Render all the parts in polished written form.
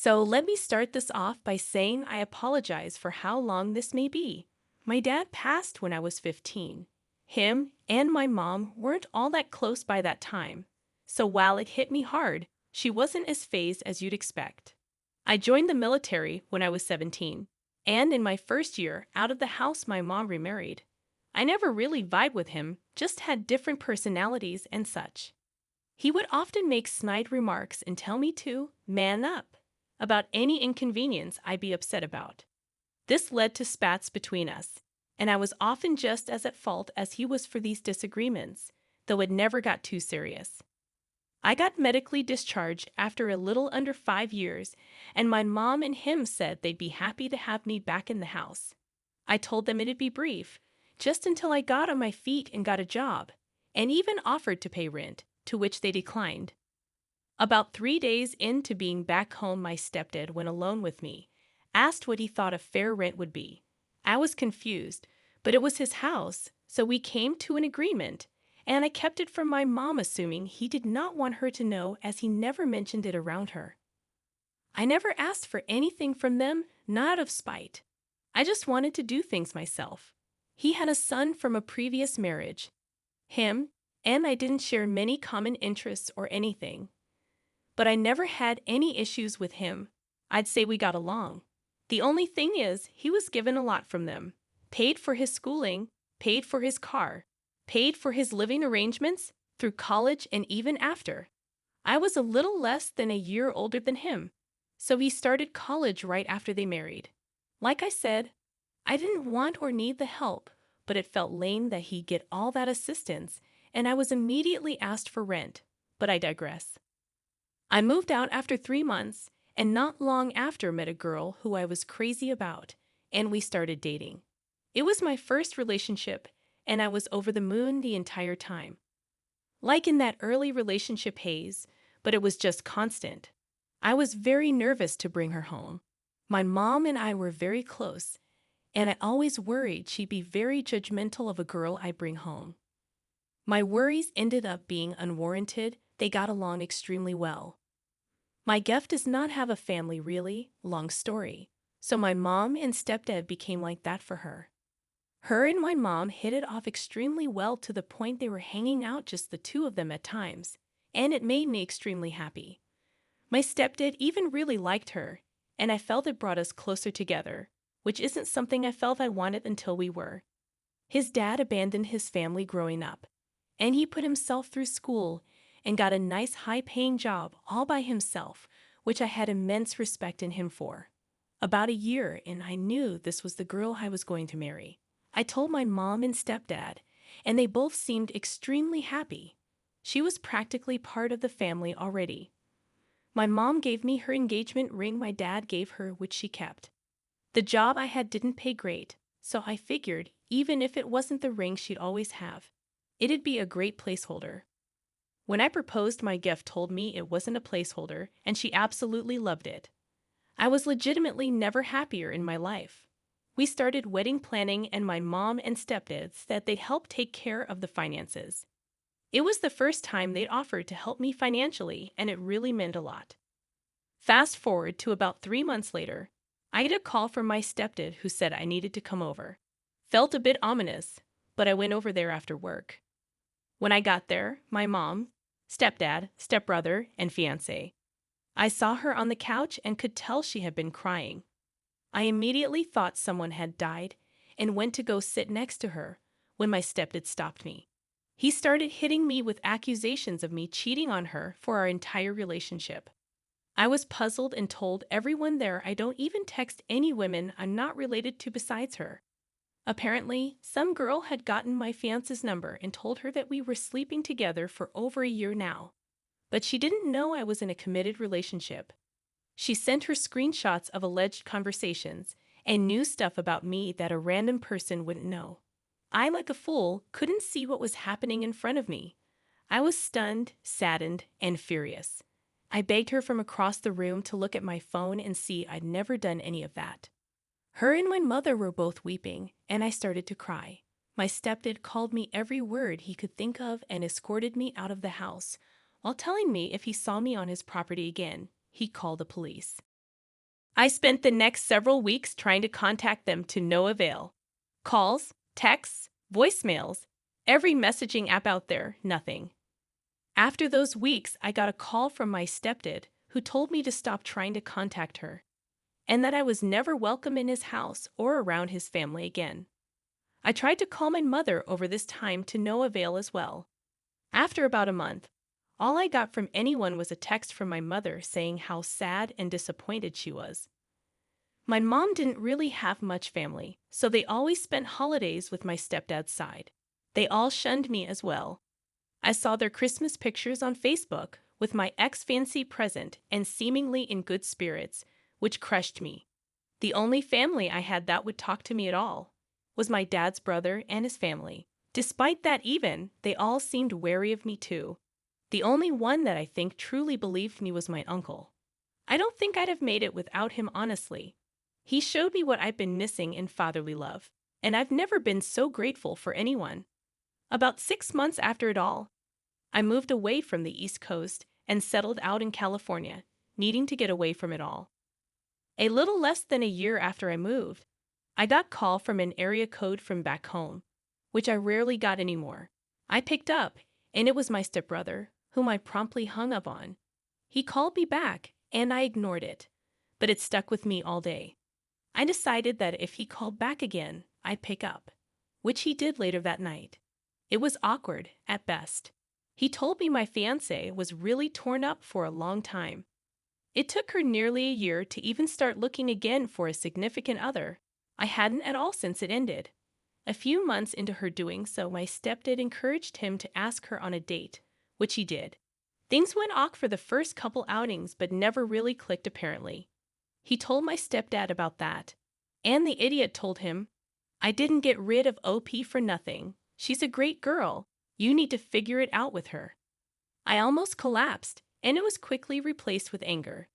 So let me start this off by saying I apologize for how long this may be. My dad passed when I was 15. Him and my mom weren't all that close by that time. So while it hit me hard, she wasn't as phased as you'd expect. I joined the military when I was 17, and in my first year out of the house, my mom remarried. I never really vibed with him, just had different personalities and such. He would often make snide remarks and tell me to man up about any inconvenience I'd be upset about. This led to spats between us, and I was often just as at fault as he was for these disagreements, though it never got too serious. I got medically discharged after a little under 5 years, and my mom and him said they'd be happy to have me back in the house. I told them it'd be brief, just until I got on my feet and got a job, and even offered to pay rent, to which they declined. About 3 days into being back home, my stepdad went alone with me, asked what he thought a fair rent would be. I was confused, but it was his house, so we came to an agreement, and I kept it from my mom, assuming he did not want her to know, as he never mentioned it around her. I never asked for anything from them, not out of spite. I just wanted to do things myself. He had a son from a previous marriage. Him and I didn't share many common interests or anything, but I never had any issues with him. I'd say we got along. The only thing is, he was given a lot from them. Paid for his schooling, paid for his car, paid for his living arrangements through college and even after. I was a little less than a year older than him, so he started college right after they married. Like I said, I didn't want or need the help, but it felt lame that he'd get all that assistance, and I was immediately asked for rent. But I digress. I moved out after 3 months, and not long after met a girl who I was crazy about, and we started dating. It was my first relationship, and I was over the moon the entire time. Like in that early relationship haze, but it was just constant. I was very nervous to bring her home. My mom and I were very close, and I always worried she'd be very judgmental of a girl I bring home. My worries ended up being unwarranted. They got along extremely well. My Gef does not have a family, really, long story, so my mom and stepdad became like that for her. Her and my mom hit it off extremely well, to the point they were hanging out just the two of them at times, and it made me extremely happy. My stepdad even really liked her, and I felt it brought us closer together, which isn't something I felt I wanted until we were. His dad abandoned his family growing up, and he put himself through school and got a nice high-paying job all by himself, which I had immense respect in him for. About a year, and I knew this was the girl I was going to marry. I told my mom and stepdad, and they both seemed extremely happy. She was practically part of the family already. My mom gave me her engagement ring my dad gave her, which she kept. The job I had didn't pay great, so I figured even if it wasn't the ring she'd always have, it'd be a great placeholder. When I proposed, my Gef told me it wasn't a placeholder, and she absolutely loved it. I was legitimately never happier in my life. We started wedding planning, and my mom and stepdad said they'd help take care of the finances. It was the first time they'd offered to help me financially, and it really meant a lot. Fast forward to about 3 months later, I get a call from my stepdad who said I needed to come over. Felt a bit ominous, but I went over there after work. When I got there, my mom, stepdad, stepbrother, and fiancé. I saw her on the couch and could tell she had been crying. I immediately thought someone had died and went to go sit next to her when my stepdad stopped me. He started hitting me with accusations of me cheating on her for our entire relationship. I was puzzled and told everyone there I don't even text any women I'm not related to besides her. Apparently, some girl had gotten my fiance's number and told her that we were sleeping together for over a year now. But she didn't know I was in a committed relationship. She sent her screenshots of alleged conversations and knew stuff about me that a random person wouldn't know. I, like a fool, couldn't see what was happening in front of me. I was stunned, saddened, and furious. I begged her from across the room to look at my phone and see I'd never done any of that. Her and my mother were both weeping, and I started to cry. My stepdad called me every word he could think of and escorted me out of the house, while telling me if he saw me on his property again, he'd call the police. I spent the next several weeks trying to contact them to no avail. Calls, texts, voicemails, every messaging app out there, nothing. After those weeks, I got a call from my stepdad who told me to stop trying to contact her and that I was never welcome in his house or around his family again. I tried to call my mother over this time to no avail as well. After about a month, all I got from anyone was a text from my mother saying how sad and disappointed she was. My mom didn't really have much family, so they always spent holidays with my stepdad's side. They all shunned me as well. I saw their Christmas pictures on Facebook with my ex fancy present and seemingly in good spirits, which crushed me. The only family I had that would talk to me at all was my dad's brother and his family. Despite that even, they all seemed wary of me too. The only one that I think truly believed me was my uncle. I don't think I'd have made it without him, honestly. He showed me what I've been missing in fatherly love, and I've never been so grateful for anyone. About 6 months after it all, I moved away from the East Coast and settled out in California, needing to get away from it all. A little less than a year after I moved, I got a call from an area code from back home, which I rarely got anymore. I picked up, and it was my stepbrother, whom I promptly hung up on. He called me back, and I ignored it, but it stuck with me all day. I decided that if he called back again, I'd pick up, which he did later that night. It was awkward, at best. He told me my fiancé was really torn up for a long time. It took her nearly a year to even start looking again for a significant other. I hadn't at all since it ended. A few months into her doing so, my stepdad encouraged him to ask her on a date, which he did. Things went awk for the first couple outings, but never really clicked apparently. He told my stepdad about that, and the idiot told him, "I didn't get rid of OP for nothing. She's a great girl. You need to figure it out with her." I almost collapsed, and it was quickly replaced with anger.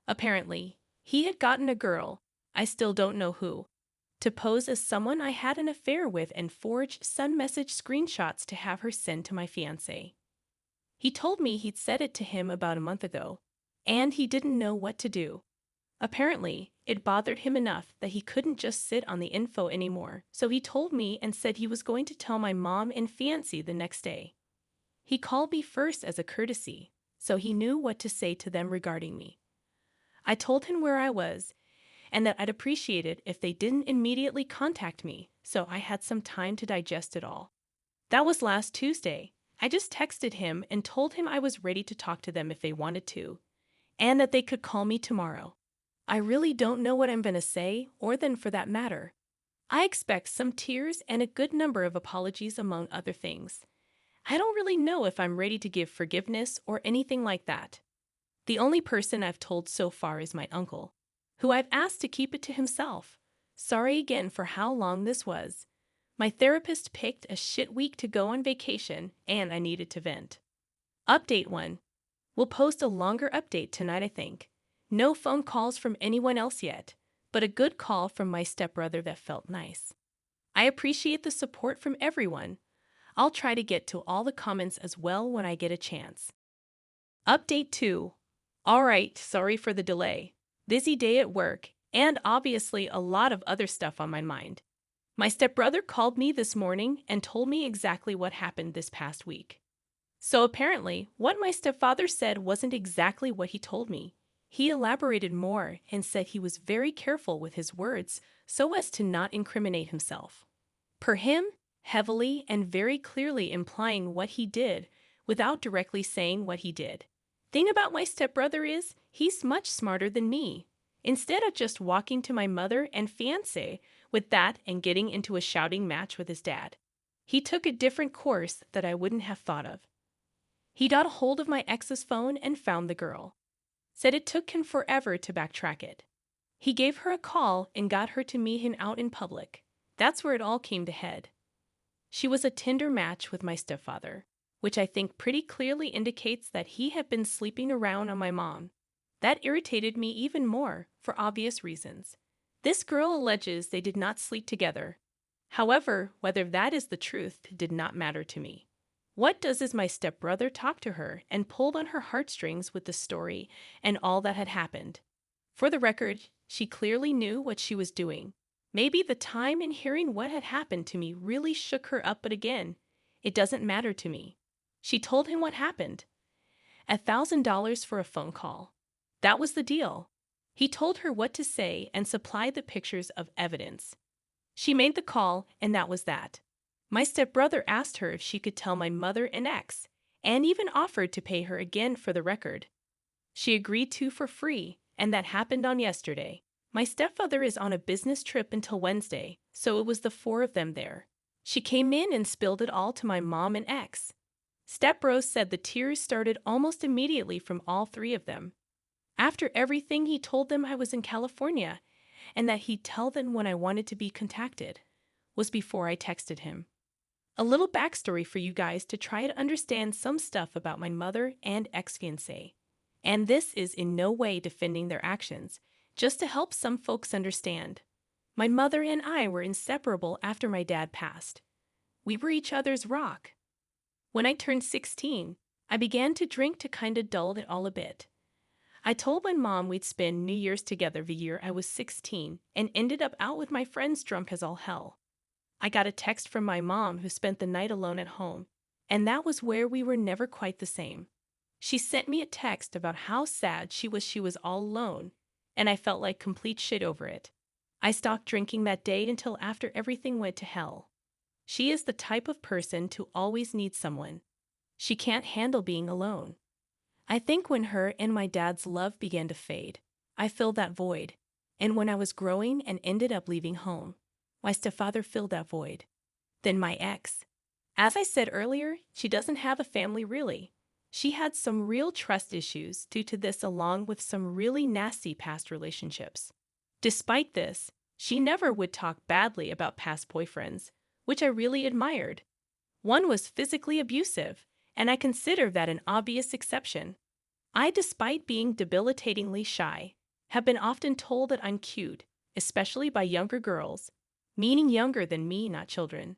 Apparently, he had gotten a girl, I still don't know who, to pose as someone I had an affair with and forge some message screenshots to have her send to my fiancé. He told me he'd said it to him about a month ago, and he didn't know what to do. Apparently, it bothered him enough that he couldn't just sit on the info anymore, so he told me and said he was going to tell my mom and fiancé the next day. He called me first as a courtesy, so he knew what to say to them regarding me. I told him where I was, and that I'd appreciate it if they didn't immediately contact me, so I had some time to digest it all. That was last Tuesday. I just texted him and told him I was ready to talk to them if they wanted to, and that they could call me tomorrow. I really don't know what I'm going to say, or then for that matter. I expect some tears and a good number of apologies among other things. I don't really know if I'm ready to give forgiveness or anything like that. The only person I've told so far is my uncle, who I've asked to keep it to himself. Sorry again for how long this was. My therapist picked a shit week to go on vacation, and I needed to vent. Update 1. We'll post a longer update tonight, I think. No phone calls from anyone else yet, but a good call from my stepbrother that felt nice. I appreciate the support from everyone. I'll try to get to all the comments as well when I get a chance. Update 2. Alright, sorry for the delay. Busy day at work, and obviously a lot of other stuff on my mind. My stepbrother called me this morning and told me exactly what happened this past week. So apparently, what my stepfather said wasn't exactly what he told me. He elaborated more and said he was very careful with his words so as to not incriminate himself. Per him, heavily and very clearly implying what he did without directly saying what he did. Thing about my stepbrother is, he's much smarter than me. Instead of just walking to my mother and fiancé with that and getting into a shouting match with his dad, he took a different course that I wouldn't have thought of. He got a hold of my ex's phone and found the girl. Said it took him forever to backtrack it. He gave her a call and got her to meet him out in public. That's where it all came to head. She was a Tinder match with my stepfather, which I think pretty clearly indicates that he had been sleeping around on my mom. That irritated me even more, for obvious reasons. This girl alleges they did not sleep together. However, whether that is the truth did not matter to me. What does is my stepbrother talked to her and pulled on her heartstrings with the story and all that had happened. For the record, she clearly knew what she was doing. Maybe the time and hearing what had happened to me really shook her up, but again, it doesn't matter to me. She told him what happened. $1,000 for a phone call. That was the deal. He told her what to say and supplied the pictures of evidence. She made the call, and that was that. My stepbrother asked her if she could tell my mother and ex, and even offered to pay her again for the record. She agreed to for free, and that happened on yesterday. My stepfather is on a business trip until Wednesday, so it was the four of them there. She came in and spilled it all to my mom and ex. Step-bro said the tears started almost immediately from all three of them. After everything, he told them I was in California and that he'd tell them when I wanted to be contacted. Was before I texted him. A little backstory for you guys to try to understand some stuff about my mother and ex-fiancé. And this is in no way defending their actions, just to help some folks understand. My mother and I were inseparable after my dad passed. We were each other's rock. When I turned 16, I began to drink to kind of dull it all a bit. I told my mom we'd spend New Year's together the year I was 16 and ended up out with my friends drunk as all hell. I got a text from my mom who spent the night alone at home, and that was where we were never quite the same. She sent me a text about how sad she was all alone, and I felt like complete shit over it. I stopped drinking that day until after everything went to hell. She is the type of person to always need someone. She can't handle being alone. I think when her and my dad's love began to fade, I filled that void, and when I was growing and ended up leaving home, my stepfather filled that void. Then my ex. As I said earlier, she doesn't have a family really. She had some real trust issues due to this along with some really nasty past relationships. Despite this, she never would talk badly about past boyfriends, which I really admired. One was physically abusive, and I consider that an obvious exception. I, despite being debilitatingly shy, have been often told that I'm cute, especially by younger girls, meaning younger than me, not children.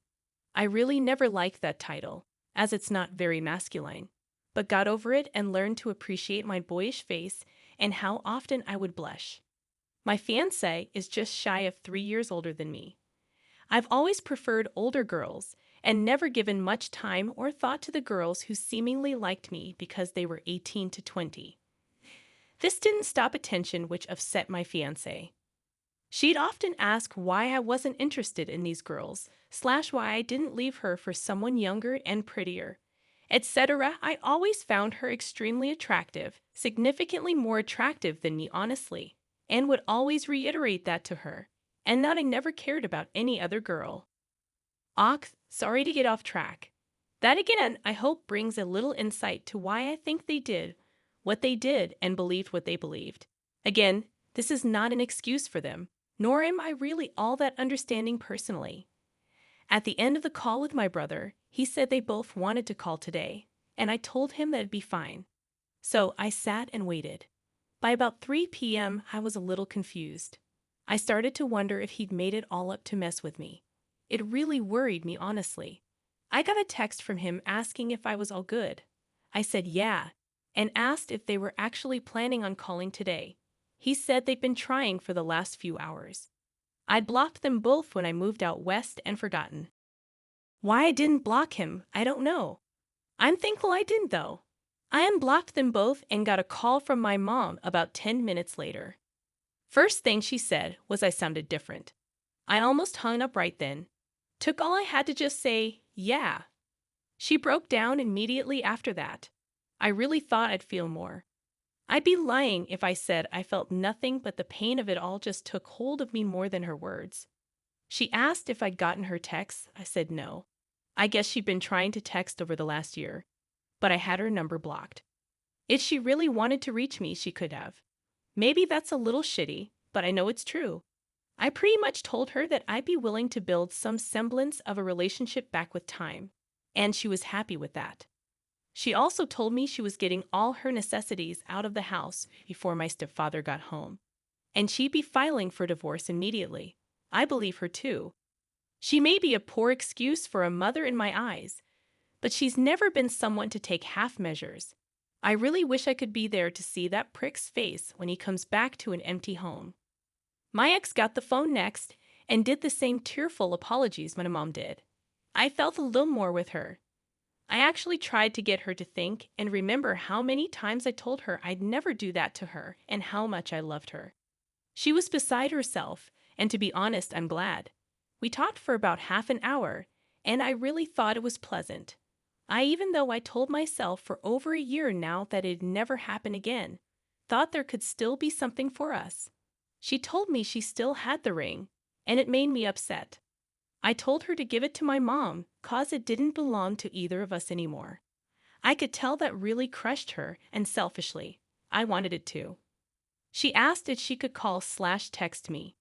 I really never liked that title, as it's not very masculine, but got over it and learned to appreciate my boyish face and how often I would blush. My fiancé is just shy of 3 years older than me. I've always preferred older girls and never given much time or thought to the girls who seemingly liked me because they were 18 to 20. This didn't stop attention, which upset my fiancé. She'd often ask why I wasn't interested in these girls, / why I didn't leave her for someone younger and prettier, etc. I always found her extremely attractive, significantly more attractive than me honestly, and would always reiterate that to her, and that I never cared about any other girl. Sorry to get off track. That again, I hope brings a little insight to why I think they did what they did and believed what they believed. Again, this is not an excuse for them, nor am I really all that understanding personally. At the end of the call with my brother, he said they both wanted to call today, and I told him that it'd be fine. So I sat and waited. By about 3 p.m., I was a little confused. I started to wonder if he'd made it all up to mess with me. It really worried me, honestly. I got a text from him asking if I was all good. I said yeah, and asked if they were actually planning on calling today. He said they'd been trying for the last few hours. I'd blocked them both when I moved out west and forgotten. Why I didn't block him, I don't know. I'm thankful I didn't, though. I unblocked them both and got a call from my mom about 10 minutes later. First thing she said was I sounded different. I almost hung up right then. Took all I had to just say, yeah. She broke down immediately after that. I really thought I'd feel more. I'd be lying if I said I felt nothing, but the pain of it all just took hold of me more than her words. She asked if I'd gotten her texts. I said no. I guess she'd been trying to text over the last year, but I had her number blocked. If she really wanted to reach me, she could have. Maybe that's a little shitty, but I know it's true. I pretty much told her that I'd be willing to build some semblance of a relationship back with time, and she was happy with that. She also told me she was getting all her necessities out of the house before my stepfather got home, and she'd be filing for divorce immediately. I believe her too. She may be a poor excuse for a mother in my eyes, but she's never been someone to take half measures. I really wish I could be there to see that prick's face when he comes back to an empty home. My ex got the phone next and did the same tearful apologies my mom did. I felt a little more with her. I actually tried to get her to think and remember how many times I told her I'd never do that to her and how much I loved her. She was beside herself, and to be honest, I'm glad. We talked for about half an hour, and I really thought it was pleasant. Even though I told myself for over a year now that it'd never happen again, thought there could still be something for us. She told me she still had the ring, and it made me upset. I told her to give it to my mom, 'cause it didn't belong to either of us anymore. I could tell that really crushed her, and selfishly, I wanted it to. She asked if she could call/text me.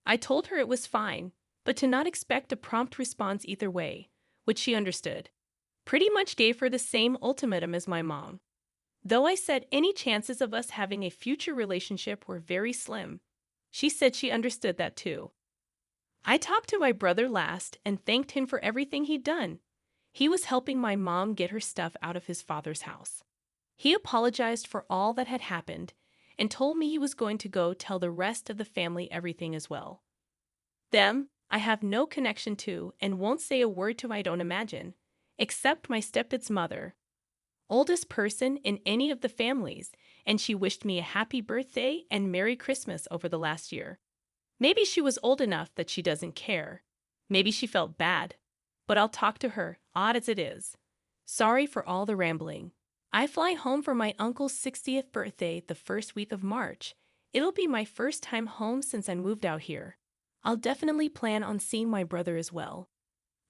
I told her it was fine, but to not expect a prompt response either way, which she understood. Pretty much gave her the same ultimatum as my mom. Though I said any chances of us having a future relationship were very slim, she said she understood that too. I talked to my brother last and thanked him for everything he'd done. He was helping my mom get her stuff out of his father's house. He apologized for all that had happened and told me he was going to go tell the rest of the family everything as well. Them, I have no connection to and won't say a word to, I don't imagine, except my stepdad's mother. Oldest person in any of the families, and she wished me a happy birthday and Merry Christmas over the last year. Maybe she was old enough that she doesn't care. Maybe she felt bad. But I'll talk to her, odd as it is. Sorry for all the rambling. I fly home for my uncle's 60th birthday the first week of March. It'll be my first time home since I moved out here. I'll definitely plan on seeing my brother as well.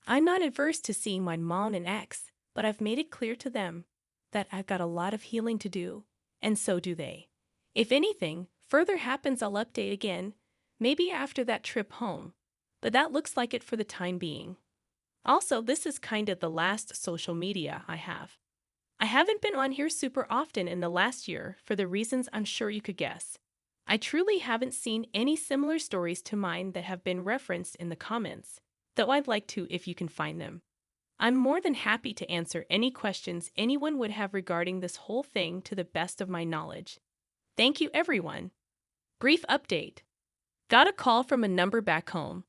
I'm not adverse to seeing my mom and ex, but I've made it clear to them that I've got a lot of healing to do, and so do they. If anything further happens, I'll update again, maybe after that trip home, but that looks like it for the time being. Also, this is kind of the last social media I have. I haven't been on here super often in the last year for the reasons I'm sure you could guess. I truly haven't seen any similar stories to mine that have been referenced in the comments, though I'd like to if you can find them. I'm more than happy to answer any questions anyone would have regarding this whole thing to the best of my knowledge. Thank you, everyone. Brief update. Got a call from a number back home.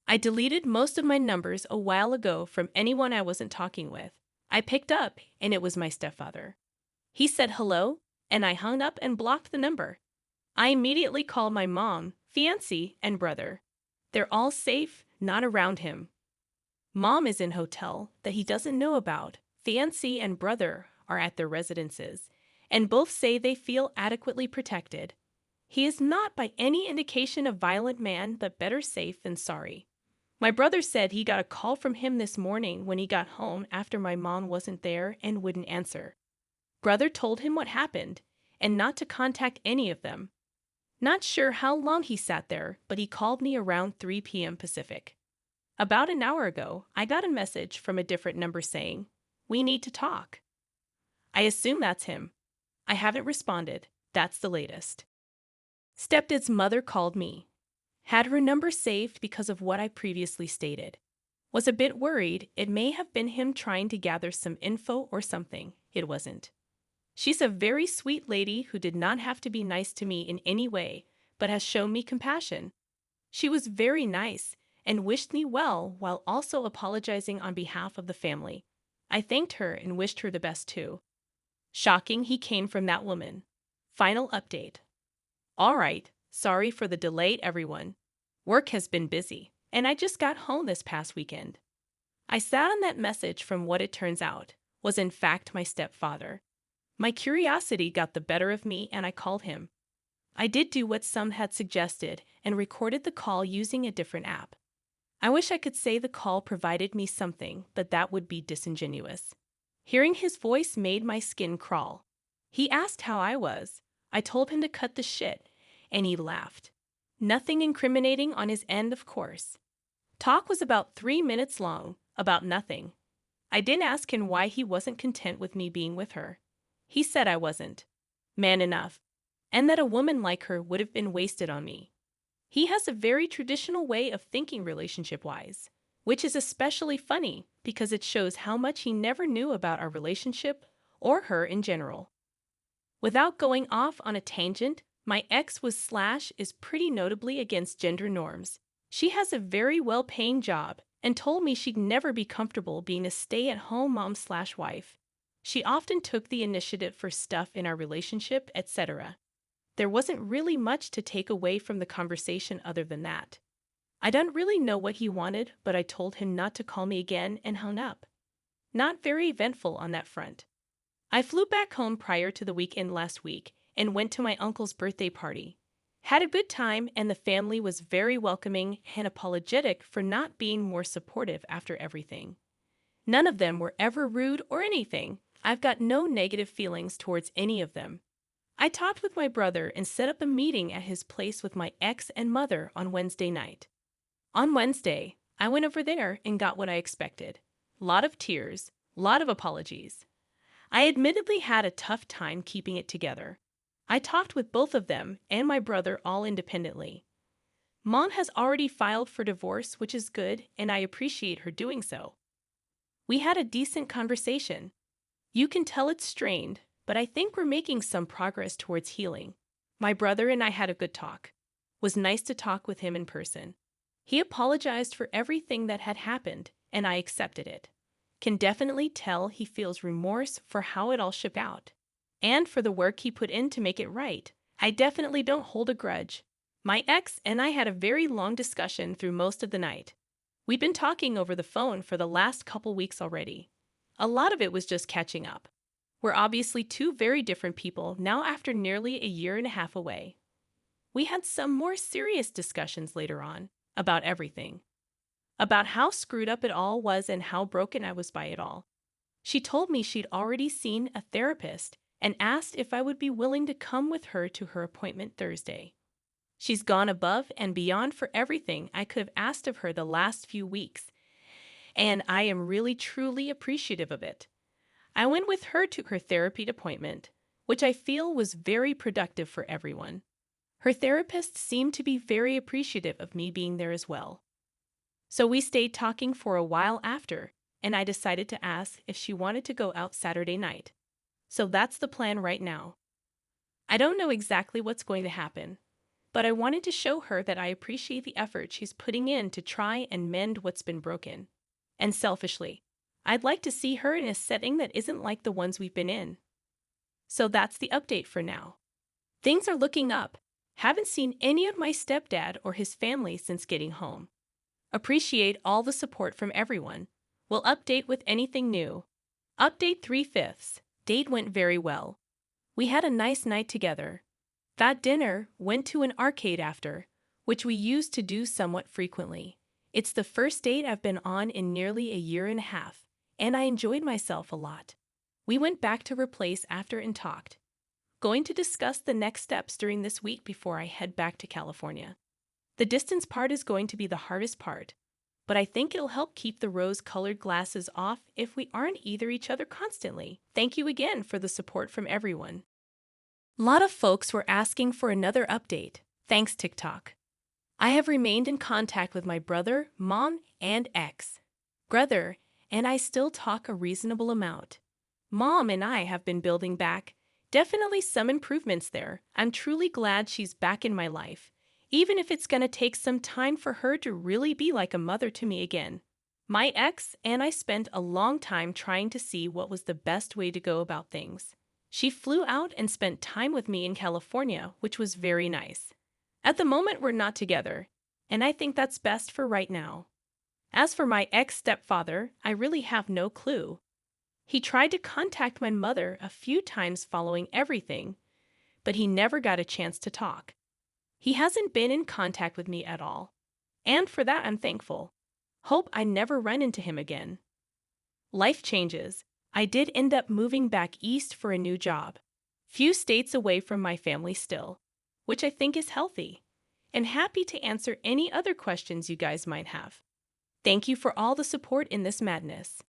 I deleted most of my numbers a while ago from anyone I wasn't talking with. I picked up, and it was my stepfather. He said hello, and I hung up and blocked the number. I immediately called my mom, fiancé, and brother. They're all safe, not around him. Mom is in hotel that he doesn't know about. Fiancé and brother are at their residences, and both say they feel adequately protected. He is not by any indication a violent man, but better safe than sorry. My brother said he got a call from him this morning when he got home after my mom wasn't there and wouldn't answer. Brother told him what happened and not to contact any of them. Not sure how long he sat there, but he called me around 3 p.m. Pacific. About an hour ago, I got a message from a different number saying, "We need to talk." I assume that's him. I haven't responded. That's the latest. Stepdad's mother called me. Had her number saved because of what I previously stated. Was a bit worried it may have been him trying to gather some info or something. It wasn't. She's a very sweet lady who did not have to be nice to me in any way, but has shown me compassion. She was very nice and wished me well while also apologizing on behalf of the family. I thanked her and wished her the best too. Shocking he came from that woman. Final update. All right, sorry for the delay, everyone. Work has been busy, and I just got home this past weekend. I sat on that message from what it turns out was in fact my stepfather. My curiosity got the better of me and I called him. I did do what some had suggested and recorded the call using a different app. I wish I could say the call provided me something, but that would be disingenuous. Hearing his voice made my skin crawl. He asked how I was. I told him to cut the shit, and he laughed. Nothing incriminating on his end, of course. Talk was about 3 minutes long, about nothing. I didn't ask him why he wasn't content with me being with her. He said I wasn't man enough, and that a woman like her would have been wasted on me. He has a very traditional way of thinking relationship-wise, which is especially funny because it shows how much he never knew about our relationship or her in general. Without going off on a tangent, my ex was slash is pretty notably against gender norms. She has a very well-paying job and told me she'd never be comfortable being a stay-at-home mom slash wife. She often took the initiative for stuff in our relationship, etc. There wasn't really much to take away from the conversation other than that. I don't really know what he wanted, but I told him not to call me again and hung up. Not very eventful on that front. I flew back home prior to the weekend last week and went to my uncle's birthday party. Had a good time, and the family was very welcoming and apologetic for not being more supportive after everything. None of them were ever rude or anything. I've got no negative feelings towards any of them. I talked with my brother and set up a meeting at his place with my ex and mother on Wednesday night. On Wednesday, I went over there and got what I expected. Lot of tears, lot of apologies. I admittedly had a tough time keeping it together. I talked with both of them and my brother all independently. Mom has already filed for divorce, which is good, and I appreciate her doing so. We had a decent conversation. You can tell it's strained, but I think we're making some progress towards healing. My brother and I had a good talk. Was nice to talk with him in person. He apologized for everything that had happened, and I accepted it. Can definitely tell he feels remorse for how it all shook out, and for the work he put in to make it right. I definitely don't hold a grudge. My ex and I had a very long discussion through most of the night. We'd been talking over the phone for the last couple weeks already. A lot of it was just catching up. We're obviously two very different people now after nearly a year and a half away. We had some more serious discussions later on about everything. About how screwed up it all was and how broken I was by it all. She told me she'd already seen a therapist and asked if I would be willing to come with her to her appointment Thursday. She's gone above and beyond for everything I could have asked of her the last few weeks, and I am really truly appreciative of it. I went with her to her therapy appointment, which I feel was very productive for everyone. Her therapist seemed to be very appreciative of me being there as well. So we stayed talking for a while after, and I decided to ask if she wanted to go out Saturday night. So that's the plan right now. I don't know exactly what's going to happen, but I wanted to show her that I appreciate the effort she's putting in to try and mend what's been broken. And selfishly, I'd like to see her in a setting that isn't like the ones we've been in. So that's the update for now. Things are looking up. Haven't seen any of my stepdad or his family since getting home. Appreciate all the support from everyone. Will update with anything new. Update 3/5. Date went very well. We had a nice night together. That dinner went to an arcade after, which we used to do somewhat frequently. It's the first date I've been on in nearly a year and a half, and I enjoyed myself a lot. We went back to her place after and talked. Going to discuss the next steps during this week before I head back to California. The distance part is going to be the hardest part, but I think it'll help keep the rose-colored glasses off if we aren't either each other constantly. Thank you again for the support from everyone. A lot of folks were asking for another update. Thanks, TikTok. I have remained in contact with my brother, mom, and ex. Brother and I still talk a reasonable amount. Mom and I have been building back. Definitely some improvements there. I'm truly glad she's back in my life, even if it's going to take some time for her to really be like a mother to me again. My ex and I spent a long time trying to see what was the best way to go about things. She flew out and spent time with me in California, which was very nice. At the moment, we're not together, and I think that's best for right now. As for my ex-stepfather, I really have no clue. He tried to contact my mother a few times following everything, but he never got a chance to talk. He hasn't been in contact with me at all, and for that I'm thankful. Hope I never run into him again. Life changes. I did end up moving back east for a new job. Few states away from my family still, which I think is healthy, and happy to answer any other questions you guys might have. Thank you for all the support in this madness.